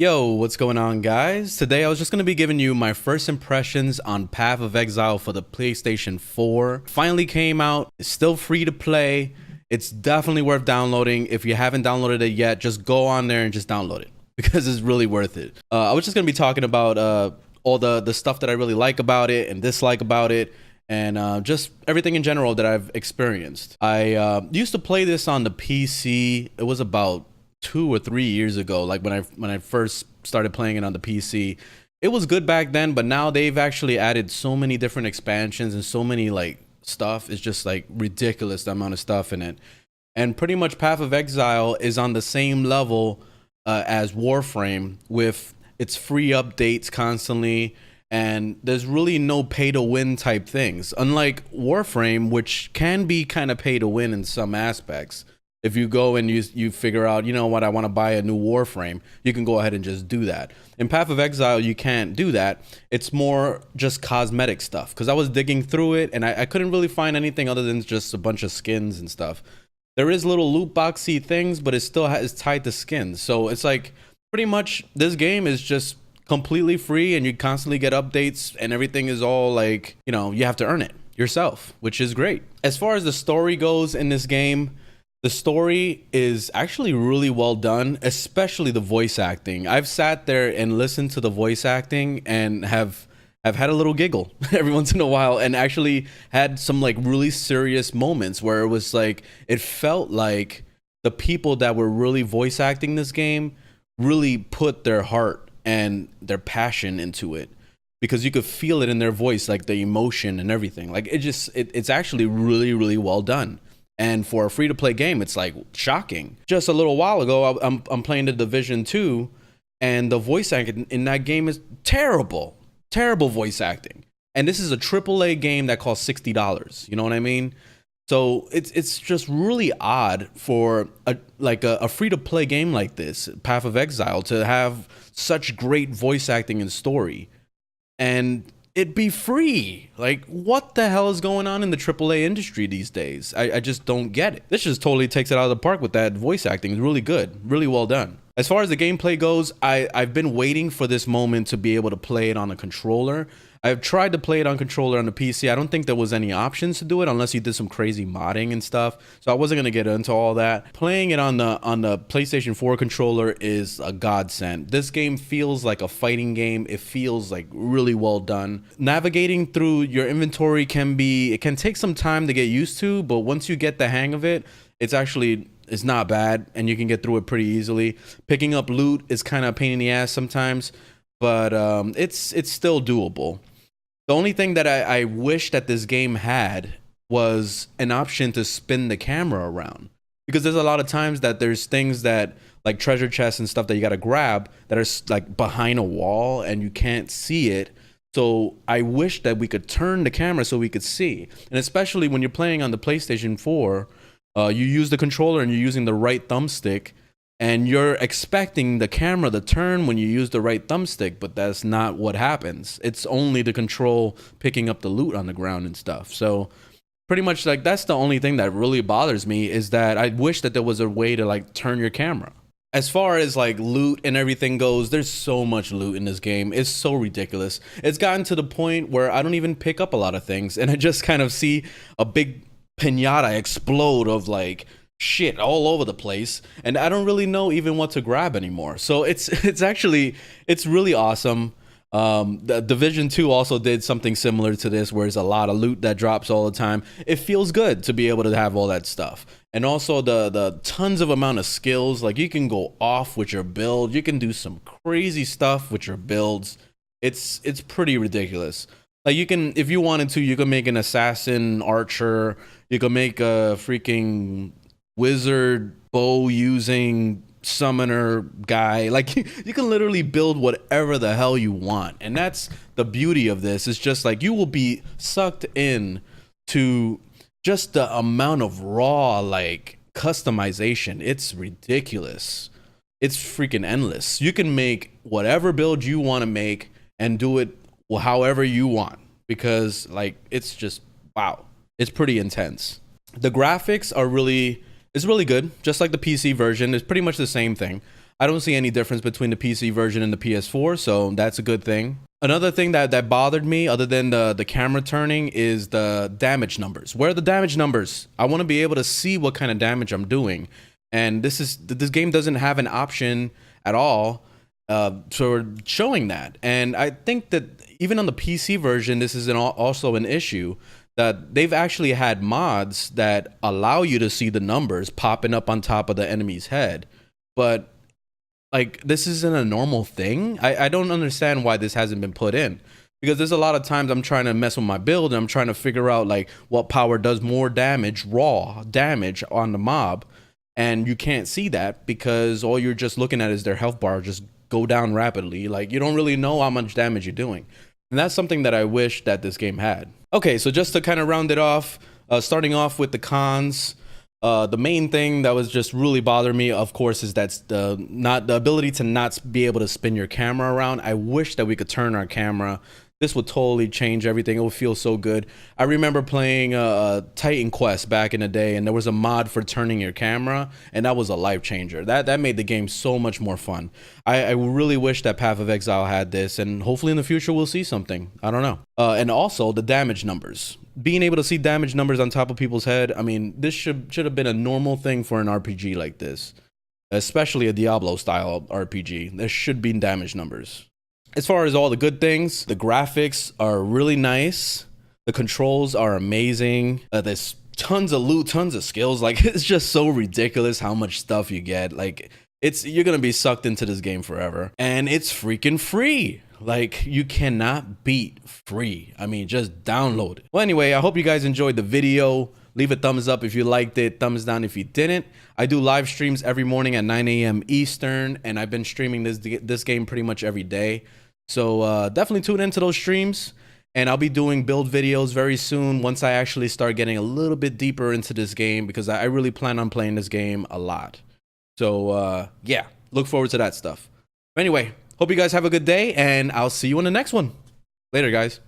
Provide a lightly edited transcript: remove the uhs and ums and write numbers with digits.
Yo, what's going on, guys? Today I was just going to be giving you my first impressions on Path of Exile for the PlayStation 4. Finally came out. It's still free to play. It's definitely worth downloading. If you haven't downloaded it yet, just go on there and just download it because it's really worth it. I was just going to be talking about all the stuff that I really like about it and dislike about it, and just everything in general that I've experienced. I used to play this on the PC. It was about 2 or 3 years ago, like when I first started playing it on the PC. It was good back then, but now they've actually added so many different expansions and so many like stuff. It's just like ridiculous, the amount of stuff in it. And pretty much Path of Exile is on the same level as Warframe, with its free updates constantly, and there's really no pay to win type things, unlike Warframe, which can be kind of pay to win in some aspects. If you go and you figure out, you know what, I want to buy a new Warframe, you can go ahead and just do that. In Path of Exile, you can't do that. It's more just cosmetic stuff, because I was digging through it and I couldn't really find anything other than just a bunch of skins and stuff. There is little loot boxy things, but it still is tied to skins. So it's like pretty much this game is just completely free, and you constantly get updates, and everything is all like, you know, you have to earn it yourself, which is great. As far as the story goes in this game, the story is actually really well done, especially the voice acting. I've sat there and listened to the voice acting and have had a little giggle every once in a while, and actually had some like really serious moments where it was like, it felt like the people that were really voice acting this game really put their heart and their passion into it, because you could feel it in their voice, like the emotion and everything. Like it's actually really well done. And for a free-to-play game, it's like shocking. Just a little while ago, I'm playing the Division 2, and the voice acting in that game is terrible. Terrible voice acting. And this is a AAA game that costs $60. You know what I mean? So it's just really odd for a free-to-play game like this, Path of Exile, to have such great voice acting and story, and it'd be free. Like, what the hell is going on in the AAA industry these days? I just don't get it. This just totally takes it out of the park with that voice acting. It's really good, really well done. As far as the gameplay goes, I've been waiting for this moment to be able to play it on a controller. I've tried to play it on controller on the PC. I don't think there was any options to do it unless you did some crazy modding and stuff. So I wasn't gonna get into all that. Playing it on the PlayStation 4 controller is a godsend. This game feels like a fighting game. It feels like really well done. Navigating through your inventory can take some time to get used to, but once you get the hang of it, it's not bad, and you can get through it pretty easily. Picking up loot is kind of a pain in the ass sometimes, but it's still doable. The only thing that I wish that this game had was an option to spin the camera around, because there's a lot of times that there's things that, like treasure chests and stuff, that you got to grab that are like behind a wall and you can't see it. So I wish that we could turn the camera so we could see. And especially when you're playing on the PlayStation 4, you use the controller and you're using the right thumbstick, and you're expecting the camera to turn when you use the right thumbstick, but that's not what happens. It's only the control picking up the loot on the ground and stuff. So pretty much like that's the only thing that really bothers me, is that I wish that there was a way to like turn your camera. As far as like loot and everything goes, there's so much loot in this game. It's so ridiculous. It's gotten to the point where I don't even pick up a lot of things, and I just kind of see a big pinata explode of like shit all over the place, and I don't really know even what to grab anymore. So it's really awesome. The Division 2 also did something similar to this, where there's a lot of loot that drops all the time. It feels good to be able to have all that stuff, and also the tons of amount of skills. Like, you can go off with your build, you can do some crazy stuff with your builds. It's pretty ridiculous. Like, you can, if you wanted to, you can make an assassin archer, you can make a freaking wizard bow using summoner guy. Like, you can literally build whatever the hell you want, and that's the beauty of this. It's just like you will be sucked in to just the amount of raw like customization. It's ridiculous. It's freaking endless. You can make whatever build you want to make and do it however you want, because like it's just wow, it's pretty intense. The graphics are really, it's really good, just like the PC version. It's pretty much the same thing. I don't see any difference between the PC version and the PS4, so that's a good thing. Another thing that bothered me, other than the camera turning, is the damage numbers. Where are the damage numbers? I want to be able to see what kind of damage I'm doing, and this game doesn't have an option at all for showing that. And I think that even on the PC version, this is also an issue, that they've actually had mods that allow you to see the numbers popping up on top of the enemy's head, but like, this isn't a normal thing. I don't understand why this hasn't been put in, because there's a lot of times I'm trying to mess with my build and I'm trying to figure out like what power does more damage, raw damage on the mob, and you can't see that because all you're just looking at is their health bar just go down rapidly. Like, you don't really know how much damage you're doing, and that's something that I wish that this game had. Okay, so just to kind of round it off, starting off with the cons. The main thing that was just really bothering me, of course, is that's the ability to not be able to spin your camera around. I wish that we could turn our camera. This would totally change everything. It would feel so good. I remember playing Titan Quest back in the day, and there was a mod for turning your camera, and that was a life changer. That made the game so much more fun. I really wish that Path of Exile had this, and hopefully in the future we'll see something. I don't know. And also the damage numbers. Being able to see damage numbers on top of people's head, I mean, this should have been a normal thing for an RPG like this, especially a Diablo style RPG. There should be damage numbers. As far as all the good things, the graphics are really nice. The controls are amazing. There's tons of loot, tons of skills. Like, it's just so ridiculous how much stuff you get. Like, you're gonna be sucked into this game forever. And it's freaking free. Like, you cannot beat free. I mean, just download it. Well, anyway, I hope you guys enjoyed the video. Leave a thumbs up if you liked it, thumbs down if you didn't. I do live streams every morning at 9 a.m. Eastern, and I've been streaming this game pretty much every day. So definitely tune into those streams, and I'll be doing build videos very soon once I actually start getting a little bit deeper into this game, because I really plan on playing this game a lot. So yeah, look forward to that stuff. Anyway, hope you guys have a good day, and I'll see you in the next one. Later, guys.